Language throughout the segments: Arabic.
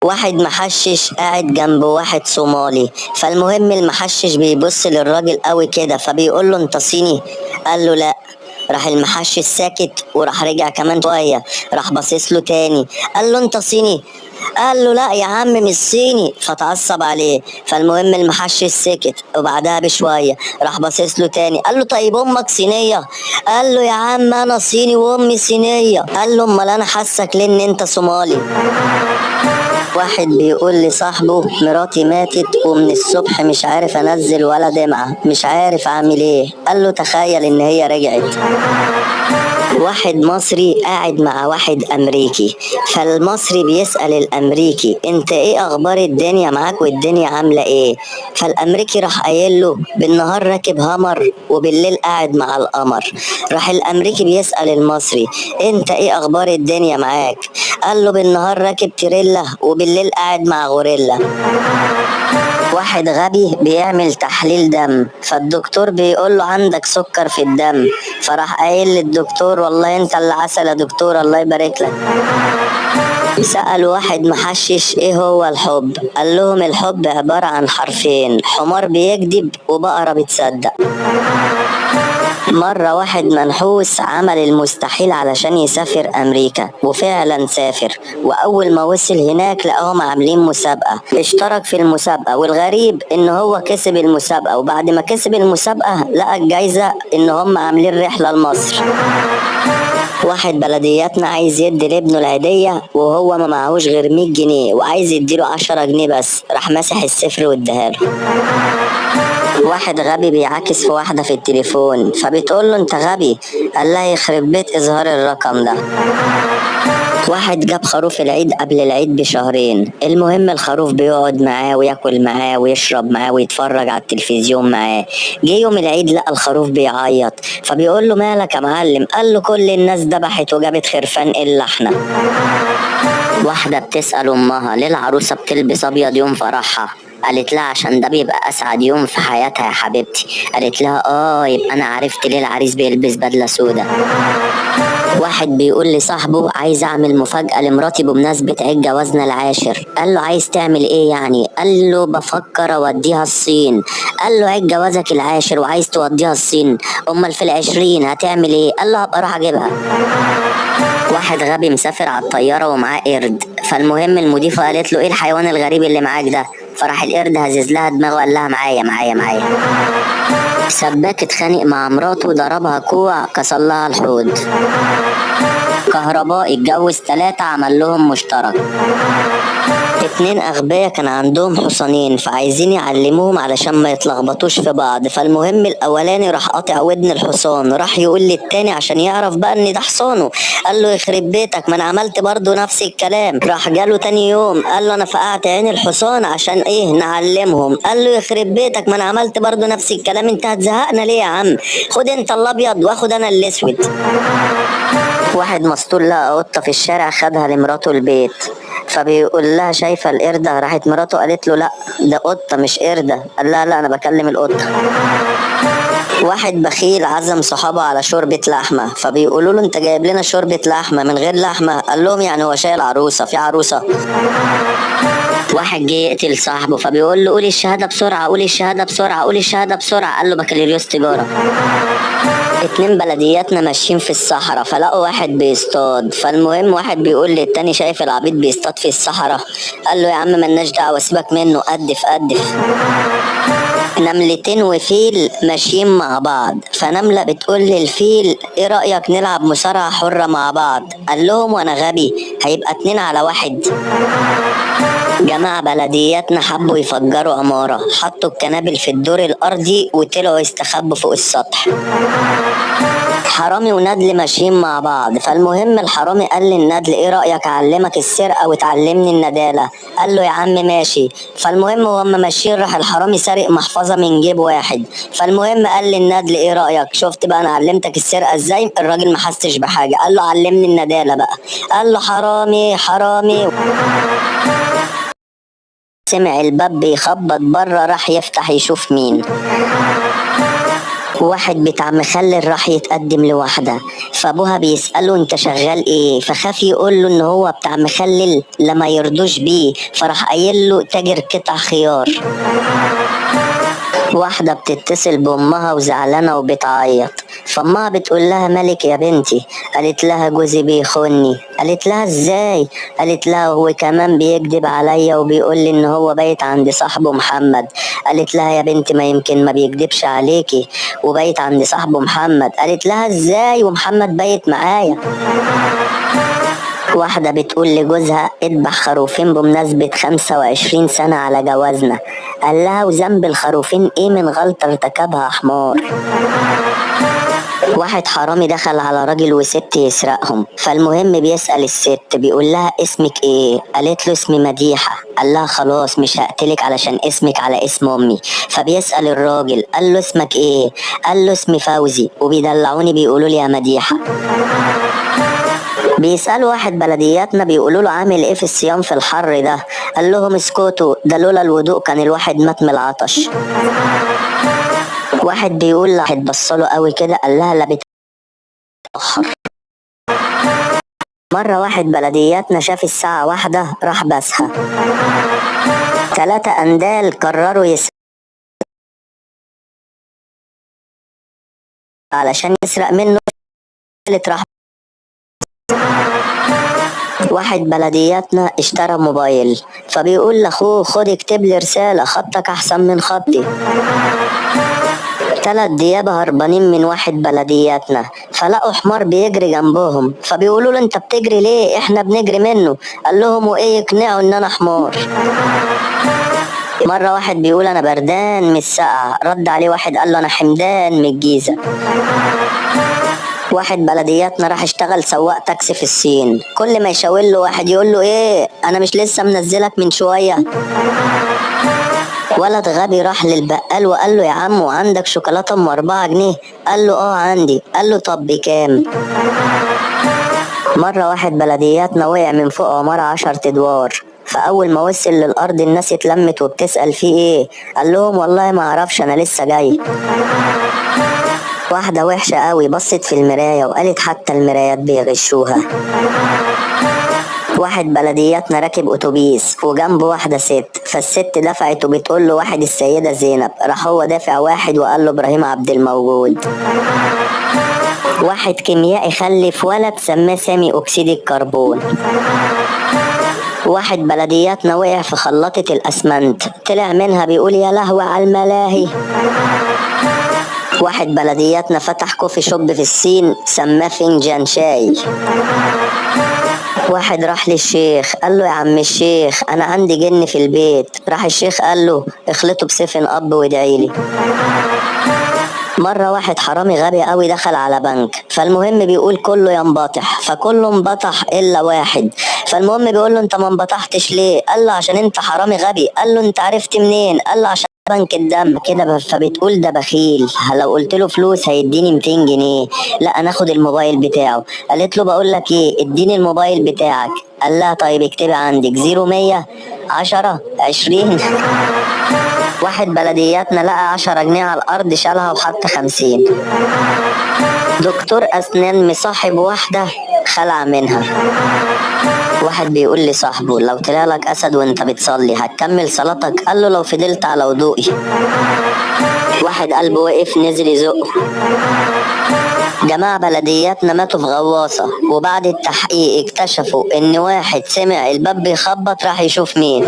واحد محشش قاعد جنب واحد صومالي، فالمهم المحشش بيبص للراجل قوي كده فبيقول له انت صيني؟ قال له لا. راح المحشش ساكت وراح رجع كمان شويه، راح باصص له تاني قال له انت صيني؟ قال له لا يا عم مش صيني، فتعصب عليه. فالمهم المحشش سكت وبعدها بشويه راح باصص له تاني قال له طيب امك صينيه؟ قال له يا عم انا صيني وامي صينيه. قال له امال انا حاسك ليه ان انت صومالي؟ واحد بيقول لصاحبه مراتي ماتت ومن الصبح مش عارف انزل ولا دمعة، مش عارف اعمل ايه. قال له تخيل ان هي رجعت. واحد مصري قاعد مع واحد امريكي، فالمصري بيسأل الامريكي انت ايه اخبار الدنيا معاك والدنيا عاملة ايه؟ فالامريكي راح قايل له بالنهار راكب همر وبالليل قاعد مع القمر. راح الامريكي بيسأل المصري انت ايه اخبار الدنيا معاك؟ قال له بالنهار راكب تريلا وبالليل قاعد مع غوريلا. واحد غبي بيعمل تحليل دم، فالدكتور بيقول له عندك سكر في الدم، فراح قايل للدكتور والله انت اللي عسل يا دكتور الله يبارك لك. سأل واحد محشش ايه هو الحب؟ قال لهم الحب عبارة عن حرفين، حمار بيكذب وبقرة بتصدق. مرة واحد منحوس عمل المستحيل علشان يسافر أمريكا وفعلا سافر، وأول ما وصل هناك لقاهم عاملين مسابقة، اشترك في المسابقة والغريب إن هو كسب المسابقة، وبعد ما كسب المسابقة لقى الجايزة إن هم عاملين رحلة لمصر. واحد بلدياتنا عايز يدي لابنه العيدية وهو ما معهوش غير 100 جنيه وعايز يديله 10 جنيه بس، راح مسح الصفر واداها له. واحد غبي بيعاكس في واحدة في التليفون فبتقول له انت غبي، قال لها يخرب بيت اظهار الرقم ده. واحد جاب خروف العيد قبل العيد بشهرين، المهم الخروف بيقعد معاه وياكل معاه ويشرب معاه ويتفرج على التلفزيون معاه. جه يوم العيد لقى الخروف بيعيط فبيقول له مالك يا معلم؟ قال له كل الناس ذبحت وجابت خرفان الا احنا. واحدة بتسأل امها ليه العروسة بتلبس ابيض يوم فرحها؟ قالت لها عشان ده بيبقى اسعد يوم في حياتها يا حبيبتي. قالت لها يبقى انا عرفت ليه العريس بيلبس بدلة سودا. واحد بيقول لصاحبه عايز اعمل مفاجأة لمراتي بمناسبة عيد جوازنا العاشر. قال له عايز تعمل ايه يعني؟ قال له بفكر اوديها الصين. قال له عيد جوازك العاشر وعايز توديها الصين؟ امال في ال20 هتعمل ايه؟ قال له هبقى اروح اجيبها. واحد غبي مسافر على الطيارة ومعاه قرد، فالمهم المضيفة قالت له ايه الحيوان الغريب اللي معاك ده؟ فراح القرد هزز لها دماغه وقال لها معايا معايا معايا. سباك اتخانق مع مراته وضربها كوع كسر لها الحوض. كهربائي اتجوز 3 عمل لهم مشترك. 2 أغبياء كان عندهم حصانين فعايزين يعلموهم علشان ما يتلخبطوش في بعض، فالمهم الأولاني راح قاطع ودن الحصان، راح يقول للتاني عشان يعرف بقى إن ده حصانه. قال له يخرب بيتك ما أنا عملت برضه نفس الكلام. راح جاله تاني يوم قال له أنا فقعت عين الحصان عشان إيه نعلمهم. قال له يخرب بيتك ما أنا عملت برضه نفس الكلام، أنت هتزهقنا ليه يا عم؟ خد أنت الأبيض وآخد أنا الأسود. واحد مسطول لقى قطة في الشارع خدها لمراته البيت، فبيقول لها شايفة القردة؟ راحت مراته قالت له لا ده قطة مش قردة. قال لها لا أنا بكلم القطة. واحد بخيل عزم صحابه على شوربة لحمة، فبيقولوا له انت جايب لنا شوربة لحمة من غير لحمة؟ قال لهم يعني هو شايل عروسة في عروسة؟ واحد جه يقتل صاحبه فبيقول له قولي الشهادة بسرعة قولي الشهادة بسرعة قولي الشهادة بسرعة. قال له بكالوريوس تجارة. 2 بلدياتنا ماشيين في الصحراء فلقوا واحد بيصطاد، فالمهم واحد بيقول للتاني شايف العبيط بيصطاد في الصحراء؟ قال له يا عم ملناش دعوة سيبك منه قدف قدف. نملتين وفيل ماشيين مع بعض، فنملة بتقول للفيل ايه رأيك نلعب مصارعة حرة مع بعض؟ قال لهم وانا غبي هيبقى 2 على 1. جماعة بلدياتنا حبوا يفجروا عمارة، حطوا الكنابل في الدور الأرضي وطلعوا يستخبوا فوق السطح. حرامي وندل ماشيين مع بعض، فالمهم الحرامي قال للندل ايه رأيك اعلمك السرقة وتعلمني الندالة؟ قال له يا عم ماشي. فالمهم وهم ماشيين راح الحرامي سارق محفظة من جيب واحد، فالمهم قال للندل ايه رأيك شفت بقى انا علمتك السرقة ازاي؟ الراجل ما حسش بحاجة، قال له علمني الندالة بقى. قال له حرامي حرامي. سمع الباب بيخبط بره راح يفتح يشوف مين. واحد بتاع مخلل راح يتقدم لواحدة، فابوها بيسأله انت شغال ايه، فخاف يقول له ان هو بتاع مخلل لما يرضوش بيه، فراح قايل له تاجر قطع خيار. واحدة بتتصل بأمها وزعلانة وبتعيط، فأمها بتقول لها مالك يا بنتي؟ قالت لها جوزي بيخوني. قالت لها ازاي؟ قالت لها هو كمان بيكذب عليا وبيقول لي ان هو بايت عند صاحبه محمد. قالت لها يا بنتي ما يمكن ما بيكذبش عليكي وبايت عند صاحبه محمد. قالت لها ازاي ومحمد بايت معايا؟ واحدة بتقول لجوزها اذبح خروفين بمناسبة 25 سنة على جوازنا. قال لها وذنب الخروفين ايه من غلطة ارتكبها حمار. واحد حرامي دخل على راجل وست يسرقهم، فالمهم بيسأل الست بيقول لها اسمك ايه؟ قالت له اسمي مديحة. قال لها خلاص مش هقتلك علشان اسمك على اسم امي. فبيسأل الراجل قال له اسمك ايه؟ قال له اسمي فوزي وبيدلعوني بيقولوا لي يا مديحة. بيسألوا واحد بلدياتنا بيقولوا له عامل ايه في الصيام في الحر ده؟ قال لهم اسكتوا ده لولا الوضوء كان الواحد مات من العطش. واحد بيقول واحد بصله قوي كده قال لها لا بتأخر. مرة واحد بلدياتنا شاف الساعة واحدة راح بسها. 3 أندال قرروا علشان يسرق منه راح. واحد بلدياتنا اشترى موبايل، فبيقول لاخوه خد اكتب لي رسالة خطك احسن من خطي. 3 ديابة هربانين من واحد بلدياتنا، فلقوا حمار بيجري جنبهم، فبيقولوا له انت بتجري ليه؟ احنا بنجري منه. قال لهم وايه يقنعوا ان انا حمار؟ مرة واحد بيقول انا بردان من السقعة، رد عليه واحد قال له انا حمدان من الجيزة. واحد بلدياتنا راح اشتغل سواق تاكسي في الصين، كل ما يشاور له واحد يقول له ايه انا مش لسه منزلك من شوية؟ ولد غبي راح للبقال وقال له يا عم وعندك شوكولاتة ام 4 جنيه؟ قال له اه عندي. قال له طب بكام؟ مرة واحد بلدياتنا وقع من فوق عمارة 10 ادوار، فأول ما وصل للأرض الناس اتلمت وبتسأل فيه ايه؟ قال لهم والله ما اعرفش انا لسه جاي. واحدة وحشة قوي بصت في المراية وقالت حتى المرايات بيغشوها. واحد بلدياتنا راكب اتوبيس وجنبه واحدة ست، فالست دفعت وبتقول له واحد السيدة زينب، راح هو دافع واحد وقال له ابراهيم عبد الموجود. واحد كيميائي خلف ولد سماه سامي اكسيد الكربون. واحد بلدياتنا وقع في خلاطة الاسمنت طلع منها بيقول يا لهوي على الملاهي. واحد بلدياتنا فتح كوفي شوب في الصين سماه فنجان شاي. واحد راح للشيخ قال له يا عم الشيخ انا عندي جن في البيت، راح الشيخ قال له اخلطه بسفن اب وادعيلي. مرة واحد حرامي غبي قوي دخل على بنك، فالمهم بيقول كله ينبطح، فكله انبطح الا واحد، فالمهم بيقول له انت ما انبطحتش ليه؟ قال له عشان انت حرامي غبي. قال له انت عرفت منين؟ قال له عشان بنك الدم كده. فبتقول ده بخيل، لو قلت له فلوس هيديني 200 جنيه. لا انا اخد الموبايل بتاعه. قالت له بقول لك ايه اديني الموبايل بتاعك. قال لها طيب اكتبي عندك 0100 10 20. واحد بلدياتنا لقى 10 جنيه على الارض شالها وحط 50. دكتور اسنان مصاحب واحدة خلع منها. واحد بيقول لي صاحبه لو طلع لك اسد وانت بتصلي هتكمل صلاتك؟ قال له لو فضلت على وضوئي. واحد قلبه وقف نزل يزقه. جماعة بلدياتنا ماتوا في غواصة، وبعد التحقيق اكتشفوا ان واحد سمع الباب بيخبط راح يشوف مين.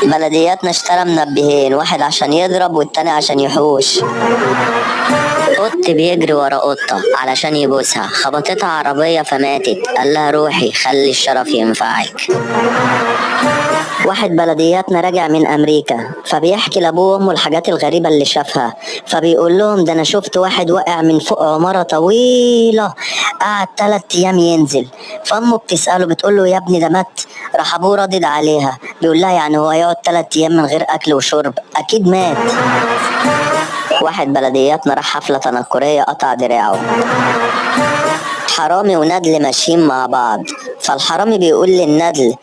بلدياتنا اشترى منبهين، واحد عشان يضرب والتاني عشان يحوش. قط بيجري ورا قطة علشان يبوسها، خبطتها عربية فماتت، قال لها روحي خلي الشرف ينفعك. واحد بلدياتنا راجع من امريكا، فبيحكي لابوه وامه الحاجات الغريبة اللي شافها، فبيقول لهم ده انا شفت واحد وقع من فوق عمارة طويلة قعد 3 ايام ينزل. فامه بتسأله بتقول له يا ابني ده مات؟ راح ابوه ردد عليها بيقول لها يعني هو يقعد 3 ايام من غير اكل وشرب؟ اكيد مات. واحد بلدياتنا راح حفلة تنكرية قطع دراعه. حرامي وندل ماشيين مع بعض، فالحرامي بيقول للندل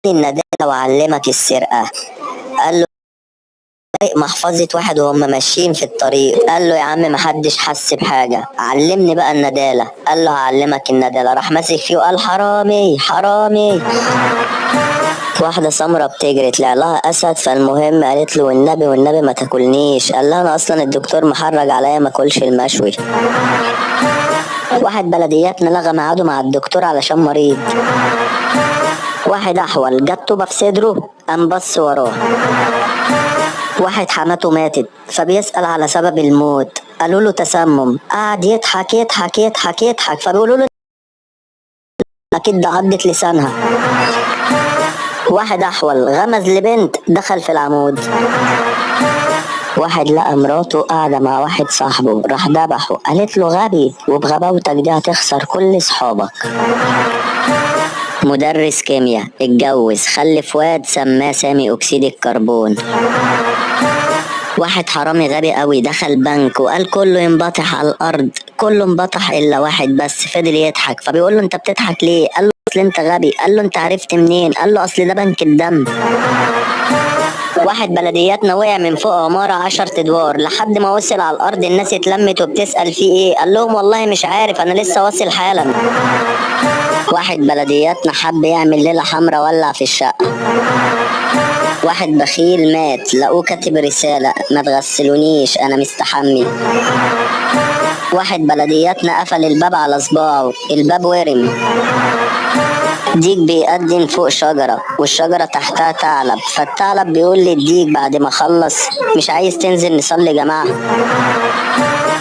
الندالة وعلمك السرقة. قال له محفظة واحد وهم ماشيين في الطريق. قال له يا عم محدش حس بحاجة، علمني بقى الندالة. قال له هعلمك الندالة. راح ماسك فيه وقال حرامي حرامي. واحدة سمرة بتجري طلع لها أسد، فالمهم قالت له والنبي والنبي ما تاكلنيش. قال لها أنا أصلا الدكتور محرج عليا ما اكلش المشوي. واحد بلدياتنا لغى ميعاده مع الدكتور علشان مريض. واحد أحول جت طوبة في صدره قام بص وراه. واحد حماته ماتت فبيسأل على سبب الموت، قالوا له تسمم. قعد يضحك يضحك يضحك يضحك، فبيقولوا له أكيد ده عضت لسانها. واحد أحول غمز لبنت دخل في العمود. واحد لقى مراته قاعدة مع واحد صاحبه راح ذبحه، قالت له غبي وبغباوتك دي هتخسر كل صحابك. مدرس كيمياء اتجوز خلف واد سماه سامي أكسيد الكربون. واحد حرامي غبي قوي دخل بنك وقال كله ينبطح على الأرض، كله انبطح إلا واحد بس فضل يضحك. فبيقول له أنت بتضحك ليه؟ قال له أصل أنت غبي. قال له أنت عرفت منين؟ قال له أصل ده بنك الدم. واحد بلدياتنا وقع من فوق عمارة 10 أدوار، لحد ما وصل على الأرض الناس اتلمت وبتسأل فيه إيه؟ قال لهم والله مش عارف أنا لسه واصل حالا. واحد بلدياتنا حب يعمل ليلة حمرا ولع في الشقة. واحد بخيل مات لقوه كاتب رسالة ما تغسلونيش أنا مستحمي. واحد بلدياتنا قفل الباب على صباعه، الباب ورم. ديك بيقدم فوق شجرة والشجرة تحتها ثعلب، فالثعلب بيقول للديك بعد ما خلص مش عايز تنزل نصلي جماعة؟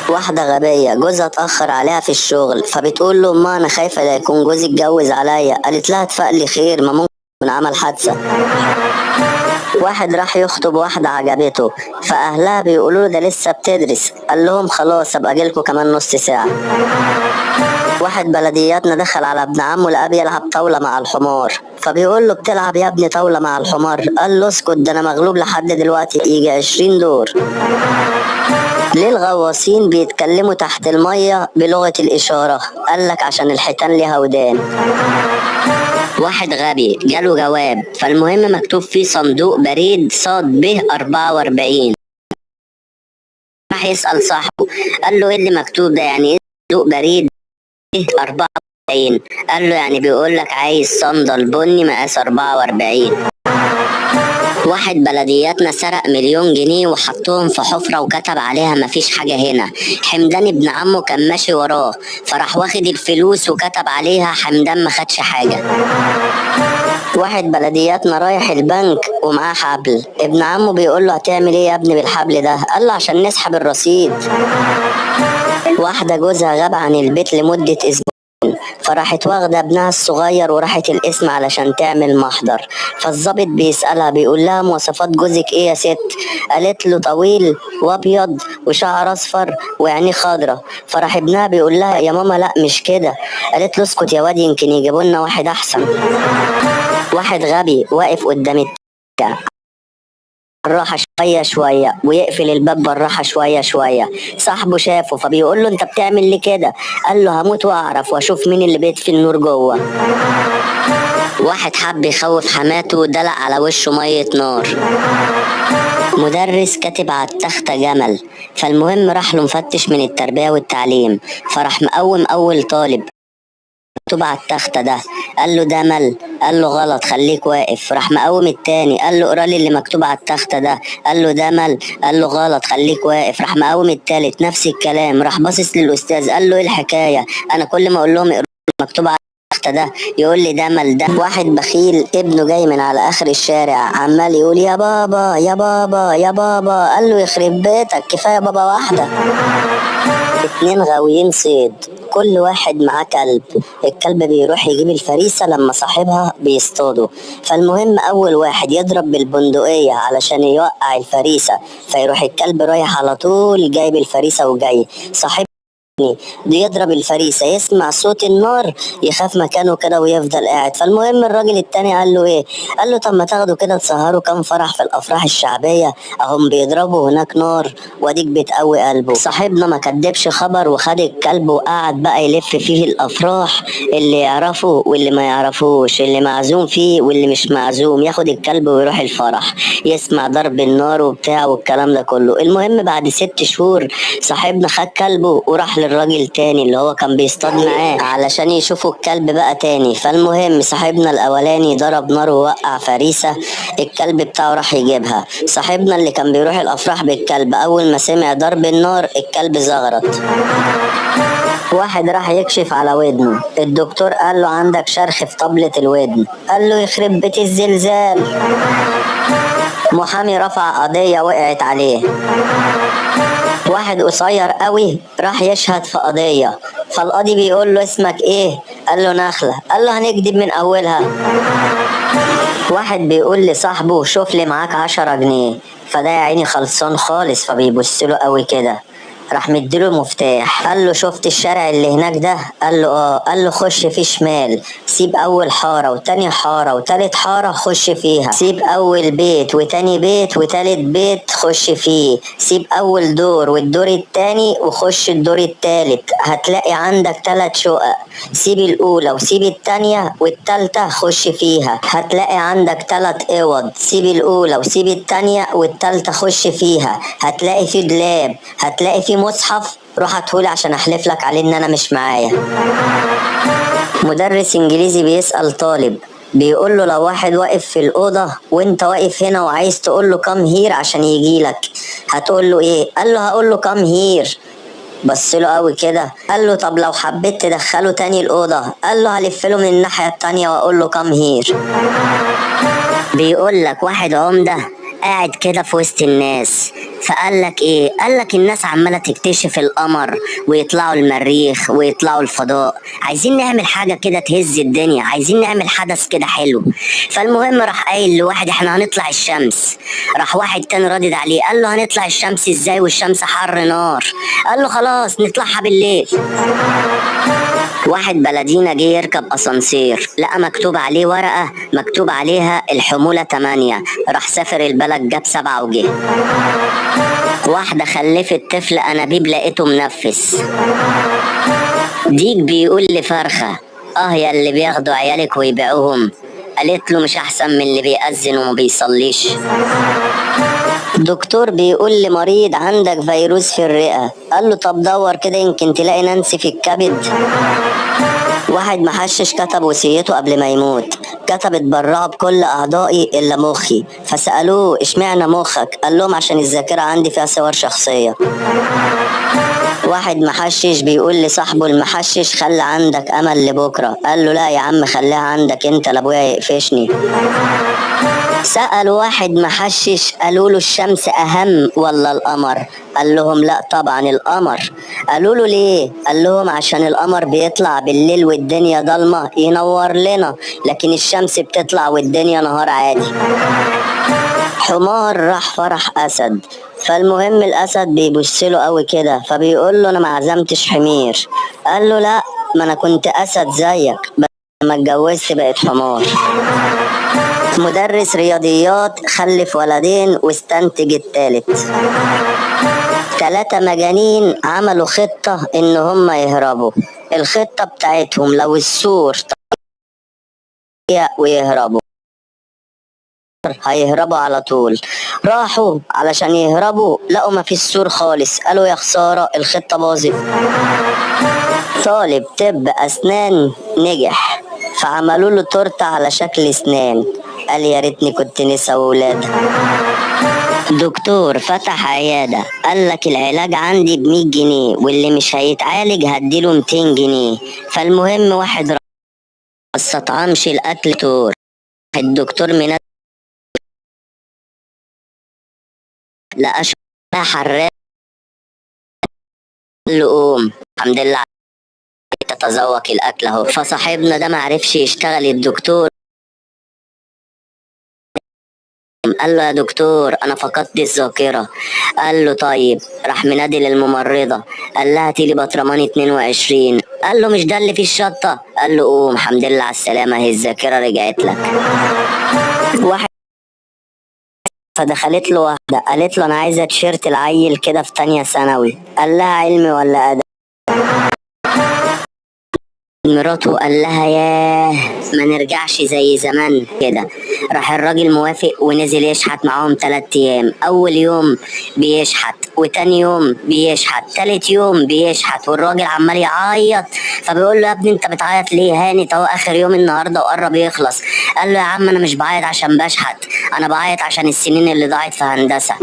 واحدة غبية جوزها اتأخر عليها في الشغل، فبتقول له ما أنا خايفة لا يكون جوزي اتجوز عليا. قالت لها اتفقلي خير ما ممكن عمل حادثة. واحد راح يخطب واحدة عجبته، فأهلها بيقولوا له ده لسه بتدرس. قال لهم خلاص أبقى أجيلكوا كمان نص ساعة. واحد بلدياتنا دخل على ابن عمه لقاه بيلعب طاولة مع الحمار، فبيقول له بتلعب يا ابني طاولة مع الحمار؟ قال له اسكت ده أنا مغلوب لحد دلوقتي يجي 20 دور. ليه الغواصين بيتكلموا تحت المية بلغة الإشارة؟ قالك عشان الحيتان ليها ودان. واحد غبي جاله جواب، فالمهم مكتوب فيه صندوق بريد صاد ب 44. راح يسأل صاحبه قال له ايه اللي مكتوب ده؟ يعني ايه صندوق بريد ب 44؟ قال له يعني بيقول لك عايز صندل بني مقاس 44. واحد بلدياتنا سرق 1,000,000 جنيه وحطهم في حفرة وكتب عليها مفيش حاجة هنا. حمدان ابن عمه كان ماشي وراه فراح واخد الفلوس وكتب عليها حمدان ما خدش حاجة. واحد بلدياتنا رايح البنك ومعاه حبل، ابن عمه بيقول له هتعمل ايه يا ابني بالحبل ده؟ قال له عشان نسحب الرصيد. واحدة جوزها غاب عن البيت لمدة اسبوع، فراحت واخدة ابنها الصغير وراحت القسم علشان تعمل محضر. فالظابط بيسألها بيقول لها مواصفات جوزك ايه يا ست؟ قالت له طويل وابيض وشعر اصفر وعينيه خضرة. فراح ابنها بيقول لها يا ماما لا مش كده. قالت له اسكت يا واد يمكن يجيبوا لنا واحد احسن. واحد غبي واقف قدام التكة بالراحة شوية شوية ويقفل الباب بالراحة شوية شوية. صاحبه شافه فبيقول له انت بتعمل ليه كده؟ قال له هموت واعرف واشوف مين اللي بيطفي النور جوه. واحد حب يخوف حماته دلق على وشه مية نار. مدرس كاتب على التختة جمل، فالمهم راح له مفتش من التربية والتعليم فراح مقوم اول طالب مكتوب على التختة ده. قال له ده مل. قال له غلط خليك واقف. راح مقوم التاني قال له اقرا لي اللي مكتوب على التختة ده. قال له ده مل. قال له غلط خليك واقف. راح مقوم التالت نفس الكلام. راح باصص للاستاذ قال له ايه الحكاية؟ انا كل ما اقول لهم اقرا مكتوب على التختة ده يقول لي ده مل ده. واحد بخيل ابنه جاي من على اخر الشارع عمال يقول يا بابا يا بابا يا بابا. قال له يخرب بيتك كفاية بابا واحدة. اتنين غاويين صيد كل واحد معاه كلب، الكلب بيروح يجيب الفريسة لما صاحبها بيصطاده. فالمهم أول واحد يضرب بالبندقية علشان يوقع الفريسة، فيروح الكلب رايح على طول جايب الفريسة وجاي. صاحب بيضرب الفريسة يسمع صوت النار يخاف مكانه كده ويفضل قاعد. فالمهم الراجل التاني قال له ايه؟ قال له طب ما تاخدوا كده تسهروا كام فرح في الافراح الشعبية اهم بيضربوا هناك نار واديك بتقوي قلبه. صاحبنا ما كدبش خبر وخد الكلب وقعد بقى يلف فيه الافراح، اللي يعرفه واللي ما يعرفوش، اللي معزوم فيه واللي مش معزوم، ياخد الكلب ويروح الفرح يسمع ضرب النار وبتاع والكلام ده كله. المهم بعد 6 شهور صاحبنا خد كلبه وراح للراجل تاني اللي هو كان بيصطاد معاه علشان يشوفوا الكلب بقى تاني. فالمهم صاحبنا الاولاني ضرب نار ووقع فريسة، الكلب بتاعه راح يجيبها. صاحبنا اللي كان بيروح الافراح بالكلب اول ما سمع ضرب النار الكلب زغرط. واحد راح يكشف على ودنه، الدكتور قال له عندك شرخ في طبلة الودن. قال له يخرب بيت الزلزال. محامي رفع قضية وقعت عليه. واحد قصير قوي راح يشهد في قضية، فالقاضي بيقول له اسمك ايه؟ قال له نخلة. قال له هنكدب من اولها. واحد بيقول لصاحبه شوف لي معاك 10 جنيه، فده يا عيني خلصان خالص فبيبص له قوي كده، راح مديله المفتاح. قال له شفت الشارع اللي هناك ده؟ قال له اه. قال له خش فيه شمال، سيب اول حارة وتاني حارة وتالت حارة خش فيها، سيب اول بيت وتاني بيت وتالت بيت خش فيه، سيب اول دور والدور التاني وخش الدور التالت، هتلاقي عندك 3 شقق، سيب الاولى وسيب التانية والتالتة خش فيها، هتلاقي عندك 3 اوض، سيب الاولى وسيب التانية والتالتة خش فيها، هتلاقي في دولاب، هتلاقي في مصحف، روح هاتهولي عشان احلف لك عليه ان انا مش معايا. مدرس انجليزي بيسأل طالب، بيقول له لو واحد واقف في الأوضة وانت واقف هنا وعايز تقول له كام هير عشان يجيلك هتقول له ايه؟ قال له هقول له كام هير. بص له قوي كده، قال له طب لو حبيت تدخله تاني الأوضة؟ قال له هلف له من الناحية التانية واقول له كام هير. بيقول لك واحد عمدة قاعد كده في وسط الناس، فقال لك ايه؟ قال لك الناس عماله تكتشف القمر ويطلعوا المريخ ويطلعوا الفضاء، عايزين نعمل حاجه كده تهز الدنيا، عايزين نعمل حدث كده حلو. فالمهم راح قايل لواحد احنا هنطلع الشمس. راح واحد تاني ردد عليه قال له هنطلع الشمس ازاي والشمس حر نار؟ قال له خلاص نطلعها بالليل. واحد بلدينا جه يركب اسانسير لقى مكتوب عليه ورقة مكتوب عليها الحمولة 8، راح سافر البلد جاب 7 وجه. واحدة خلفت طفل انابيب لقيته منفس. ديك بيقول لفرخة اه يا اللي بياخدوا عيالك ويبيعوهم، قالت له مش احسن من اللي بيأذن وما بيصليش. دكتور بيقول لمريض عندك فيروس في الرئة، قال له طب دور كده يمكن تلاقي نانسي في الكبد. واحد محشش كتب وصيته قبل ما يموت، كتب اتبرعوا بكل اعضائي الا مخي، فسألوه اشمعنى مخك؟ قال لهم عشان الذاكرة عندي فيها صور شخصية. واحد محشش بيقول لصاحبه المحشش خلي عندك امل لبكرة، قال له لا يا عم خليها عندك انت لابويا يقفشني. سأل واحد محشش قالوا له الشمس أهم ولا القمر؟ قال لهم لا طبعا القمر. قالوا له ليه؟ قال لهم عشان القمر بيطلع بالليل والدنيا ضلمة ينور لنا، لكن الشمس بتطلع والدنيا نهار عادي. حمار راح فرح أسد، فالمهم الأسد بيبص له قوي كده فبيقول له أنا ما عزمتش حمير. قال له لا ما أنا كنت أسد زيك بس لما اتجوزت بقيت حمار. مدرس رياضيات خلف ولدين واستنتج التالت. 3 مجانين عملوا خطة ان هم يهربوا، الخطة بتاعتهم لو السور طلع ويهربوا هيهربوا على طول. راحوا علشان يهربوا لقوا ما في السور خالص، قالوا يا خسارة الخطة باظت. طالب طب اسنان نجح فعملوا له تورته على شكل اسنان، قال يا ريتني كنت نسا وولاد. دكتور فتح عيادة قال لك العلاج عندي ب100 جنيه واللي مش هيتعالج هديله 200 جنيه. فالمهم واحد ما استطعمش الاكل دكتور، الدكتور من لقى حراق قال له قوم الحمد لله تتذوق الاكل اهو. فصاحبنا ده معرفش يشتغل الدكتور قال له يا دكتور انا فقدت الذاكرة. قال له طيب. راح منادي للممرضة قال لها هاتيلي بطرمان 22. قال له مش ده اللي فيه الشطة؟ قال له قوم الحمد لله على السلامة هي الذاكرة رجعت لك. واحد فدخلت له واحدة قالت له انا عايزة تيشيرت العيل كده في تانية ثانوي. قال لها علمي ولا ادب؟ مراته قال لها ياه ما نرجعش زي زمان كده. راح الراجل موافق ونزل يشحت معاهم 3 ايام. اول يوم بيشحت وتاني يوم بيشحت تالت يوم بيشحت والراجل عمال يعيط. فبيقول له يا ابني انت بتعيط ليه؟ هانت اهو اخر يوم النهارده وقرب يخلص. قال له يا عم انا مش بعيط عشان بشحت، انا بعيط عشان السنين اللي ضاعت في هندسة.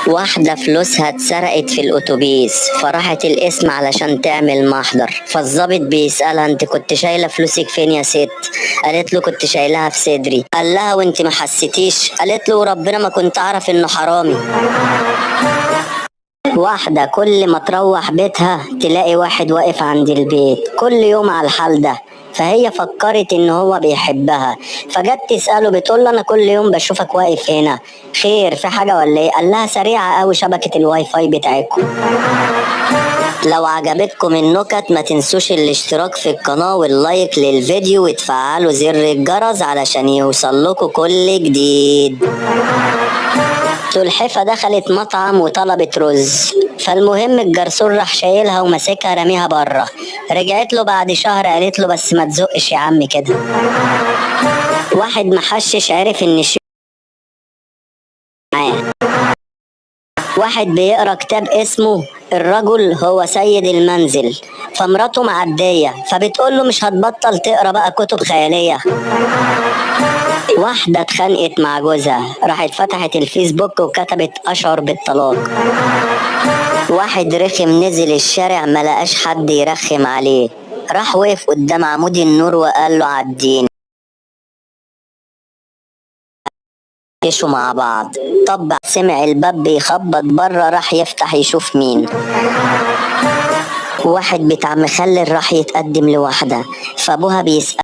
واحدة فلوسها اتسرقت في الأتوبيس فراحت القسم علشان تعمل محضر، فالظابط بيسألها انت كنت شايلة فلوسك فين يا ست؟ قالت له كنت شايلها في صدري. قال لها وانت ما حسيتيش؟ قالت له وربنا ما كنت أعرف إنه حرامي. واحدة كل ما تروح بيتها تلاقي واحد واقف عند البيت كل يوم على الحال ده، فهي فكرت ان هو بيحبها فجت تسأله بتقول له انا كل يوم بشوفك واقف هنا، خير في حاجة ولا ايه؟ قال لها سريعة قوي شبكة الواي فاي بتاعتكم. لو عجبتكم النكت ما تنسوش الاشتراك في القناة واللايك للفيديو وتفعلوا زر الجرس علشان يوصل لكم كل جديد. سلحفة دخلت مطعم وطلبت رز، فالمهم الجرسون راح شايلها وماسكها رميها بره. رجعت له بعد شهر قالت له بس ما تزقش يا عم كده. واحد محشش عرف ان معاه واحد بيقرا كتاب اسمه الرجل هو سيد المنزل، فمراته معدية فبتقول له مش هتبطل تقرا بقى كتب خيالية؟ واحدة اتخانقت مع جوزها راحت فتحت الفيسبوك وكتبت اشعر بالطلاق. واحد رخم نزل الشارع ملقاش حد يرخم عليه، راح وقف قدام عمود النور وقال له عديني. كشوا مع بعض. طب سمع الباب بيخبط بره راح يفتح يشوف مين. واحد بتاع مخلل راح يتقدم لواحدة فابوها بيسأل